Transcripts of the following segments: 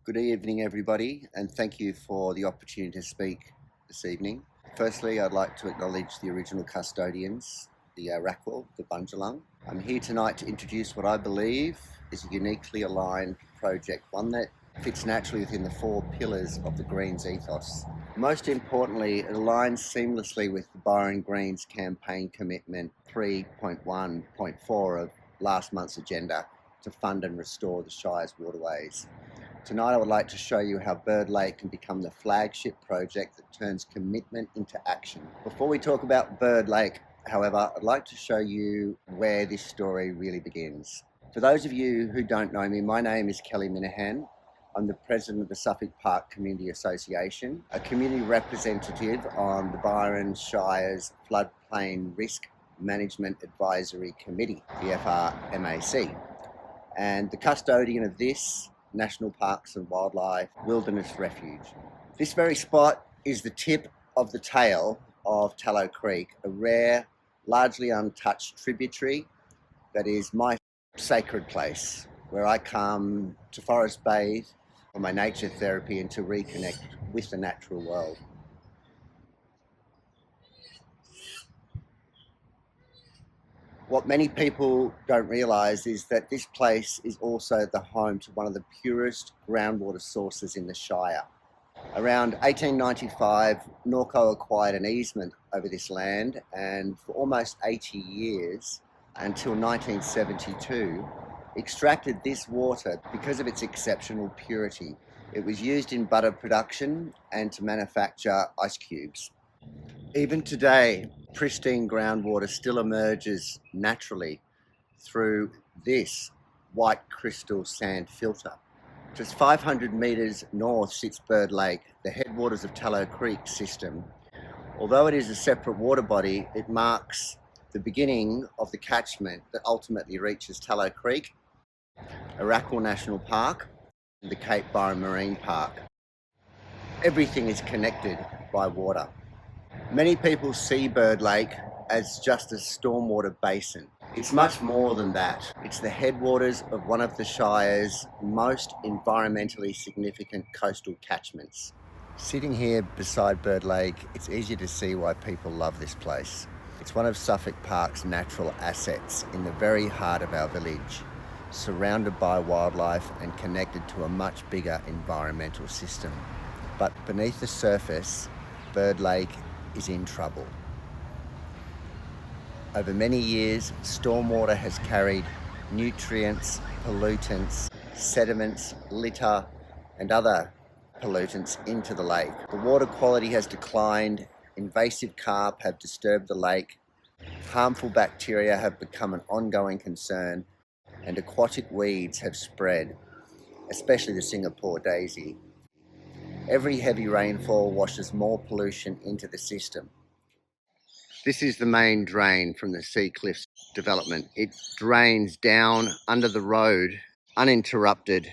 Good evening, everybody, and thank you for the opportunity to speak this evening. Firstly, I'd like to acknowledge the original custodians, the Arakwal, the Bundjalung. I'm here tonight to introduce what I believe is a uniquely aligned project, one that fits naturally within the four pillars of the Greens ethos. Most importantly, it aligns seamlessly with the Byron Greens campaign commitment 3.1.4 of last month's agenda to fund and restore the Shire's waterways. Tonight I would like to show you how Bird Lake can become the flagship project that turns commitment into action. Before we talk about Bird Lake, however, I'd like to show you where this story really begins. For those of you who don't know me, my name is Kelly Minahan. I'm the president of the Suffolk Park Community Association, a community representative on the Byron Shire's Floodplain Risk Management Advisory Committee, the FRMAC, and the custodian of this National Parks and Wildlife Wilderness Refuge. This very spot is the tip of the tail of Tallow Creek, a rare, largely untouched tributary that is my sacred place, where I come to forest bathe for my nature therapy and to reconnect with the natural world. What many people don't realise is that this place is also the home to one of the purest groundwater sources in the Shire. Around 1895, Norco acquired an easement over this land, and for almost 80 years, until 1972, extracted this water because of its exceptional purity. It was used in butter production and to manufacture ice cubes. Even today, pristine groundwater still emerges naturally through this white crystal sand filter. Just 500 metres north sits Bird Lake, the headwaters of Tallow Creek system. Although it is a separate water body, it marks the beginning of the catchment that ultimately reaches Tallow Creek, Arakwal National Park, and the Cape Byron Marine Park. Everything is connected by water. Many people see Bird Lake as just a stormwater basin. It's much more than that. It's the headwaters of one of the Shire's most environmentally significant coastal catchments. Sitting here beside Bird Lake, it's easy to see why people love this place. It's one of Suffolk Park's natural assets in the very heart of our village, surrounded by wildlife and connected to a much bigger environmental system. But beneath the surface, Bird Lake is in trouble. Over many years, stormwater has carried nutrients, pollutants, sediments, litter, and other pollutants into the lake. The water quality has declined, invasive carp have disturbed the lake, harmful bacteria have become an ongoing concern, and aquatic weeds have spread, especially the Singapore daisy. Every heavy rainfall washes more pollution into the system. This is the main drain from the Sea Cliffs development. It drains down under the road, uninterrupted,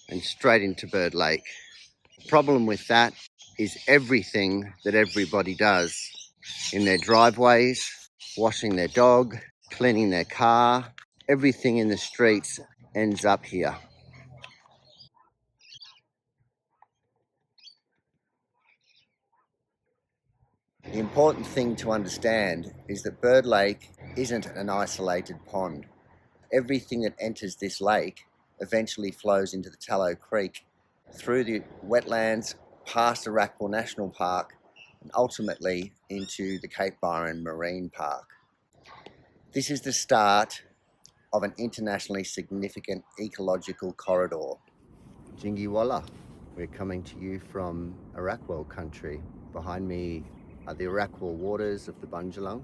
and straight into Bird Lake. The problem with that is everything that everybody does in their driveways, washing their dog, cleaning their car, everything in the streets ends up here. The important thing to understand is that Bird Lake isn't an isolated pond. Everything that enters this lake eventually flows into the Tallow Creek, through the wetlands, past Arakwal National Park, and ultimately into the Cape Byron Marine Park. This is the start of an internationally significant ecological corridor. Jingiwala, we're coming to you from Arakwal country. Behind me are the Arakwal waters of the Bundjalung.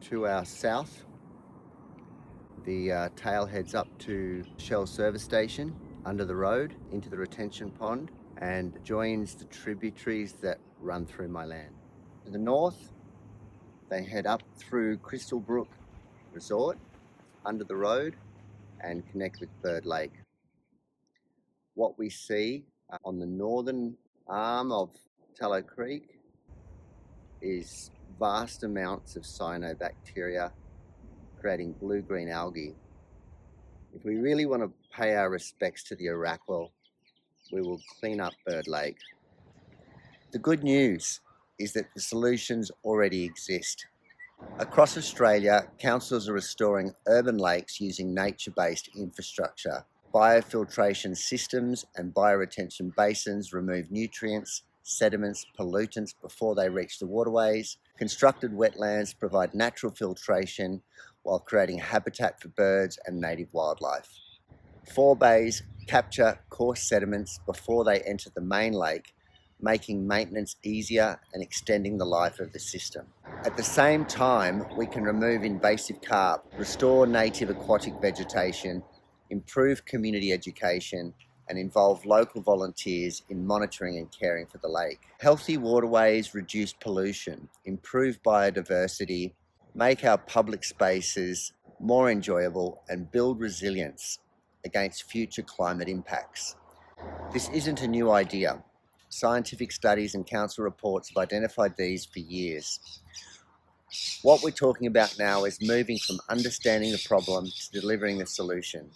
To our south, the tail heads up to Shell Service Station under the road into the retention pond and joins the tributaries that run through my land. To the north, they head up through Crystal Brook Resort under the road and connect with Bird Lake. What we see on the northern arm of Tallow Creek is vast amounts of cyanobacteria creating blue-green algae. If we really want to pay our respects to the Arakwal, we will clean up Bird Lake. The good news is that the solutions already exist. Across Australia, councils are restoring urban lakes using nature-based infrastructure. Biofiltration systems and bioretention basins remove nutrients, sediments, pollutants before they reach the waterways. Constructed wetlands provide natural filtration while creating habitat for birds and native wildlife. Forebays capture coarse sediments before they enter the main lake, making maintenance easier and extending the life of the system. At the same time, we can remove invasive carp, restore native aquatic vegetation, improve community education, and involve local volunteers in monitoring and caring for the lake. Healthy waterways reduce pollution, improve biodiversity, make our public spaces more enjoyable, and build resilience against future climate impacts. This isn't a new idea. Scientific studies and council reports have identified these for years. What we're talking about now is moving from understanding the problem to delivering the solution.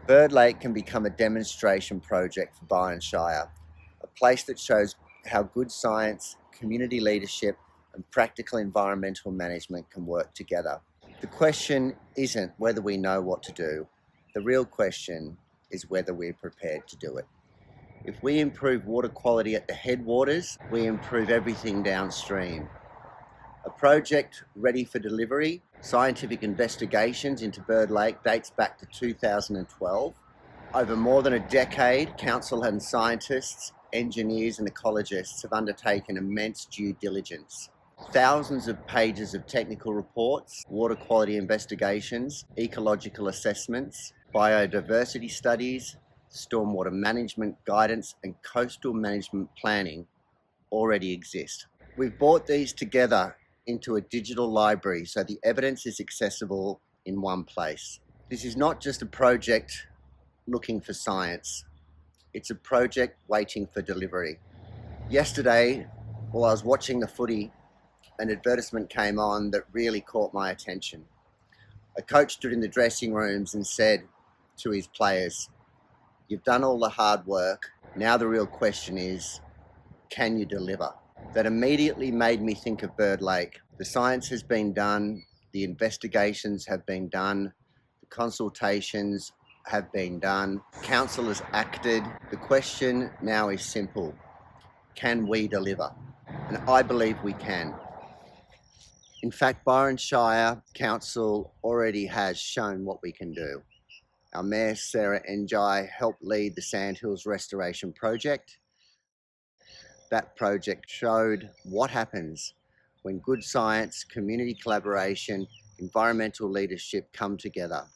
Bird Lake can become a demonstration project for Byron Shire, a place that shows how good science, community leadership, and practical environmental management can work together. The question isn't whether we know what to do. The real question is whether we're prepared to do it. If we improve water quality at the headwaters, we improve everything downstream. A project ready for delivery, scientific investigations into Bird Lake dates back to 2012. Over more than a decade, council and scientists, engineers and ecologists have undertaken immense due diligence. Thousands of pages of technical reports, water quality investigations, ecological assessments, biodiversity studies, stormwater management guidance and coastal management planning already exist. We've brought these together into a digital library so the evidence is accessible in one place. This is not just a project looking for science, it's a project waiting for delivery. Yesterday, while I was watching the footy, an advertisement came on that really caught my attention. A coach stood in the dressing rooms and said to his players, "You've done all the hard work. Now the real question is, can you deliver?" That immediately made me think of Bird Lake. The science has been done, the investigations have been done, the consultations have been done, council has acted. The question now is simple. Can we deliver? And I believe we can. In fact, Byron Shire Council already has shown what we can do. Our Mayor, Sarah Njai, helped lead the Sandhills Restoration Project. That project showed what happens when good science, community collaboration, environmental leadership come together.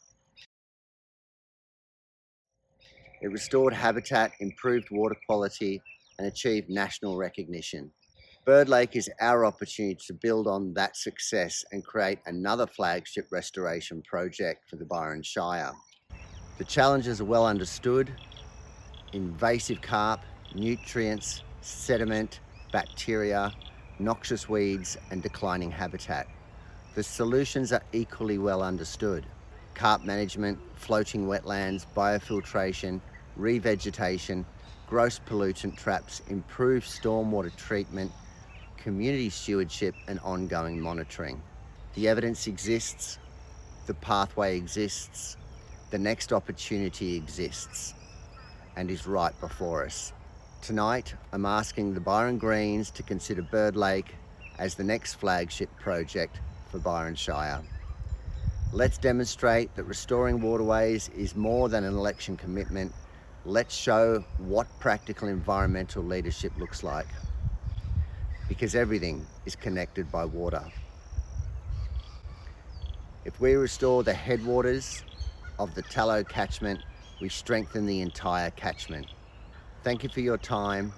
It restored habitat, improved water quality, and achieved national recognition. Bird Lake is our opportunity to build on that success and create another flagship restoration project for the Byron Shire. The challenges are well understood: invasive carp, nutrients, sediment, bacteria, noxious weeds, and declining habitat. The solutions are equally well understood: carp management, floating wetlands, biofiltration, revegetation, gross pollutant traps, improved stormwater treatment, community stewardship, and ongoing monitoring. The evidence exists, the pathway exists, the next opportunity exists and is right before us. Tonight, I'm asking the Byron Greens to consider Bird Lake as the next flagship project for Byron Shire. Let's demonstrate that restoring waterways is more than an election commitment. Let's show what practical environmental leadership looks like, because everything is connected by water. If we restore the headwaters of the Tallow catchment, we strengthen the entire catchment. Thank you for your time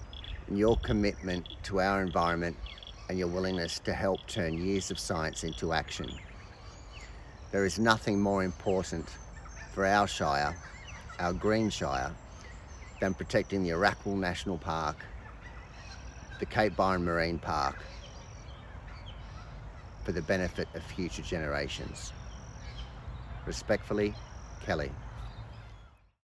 and your commitment to our environment and your willingness to help turn years of science into action. There is nothing more important for our Shire, our Green Shire, than protecting the Arakwal National Park, the Cape Byron Marine Park, for the benefit of future generations. Respectfully, Kelly.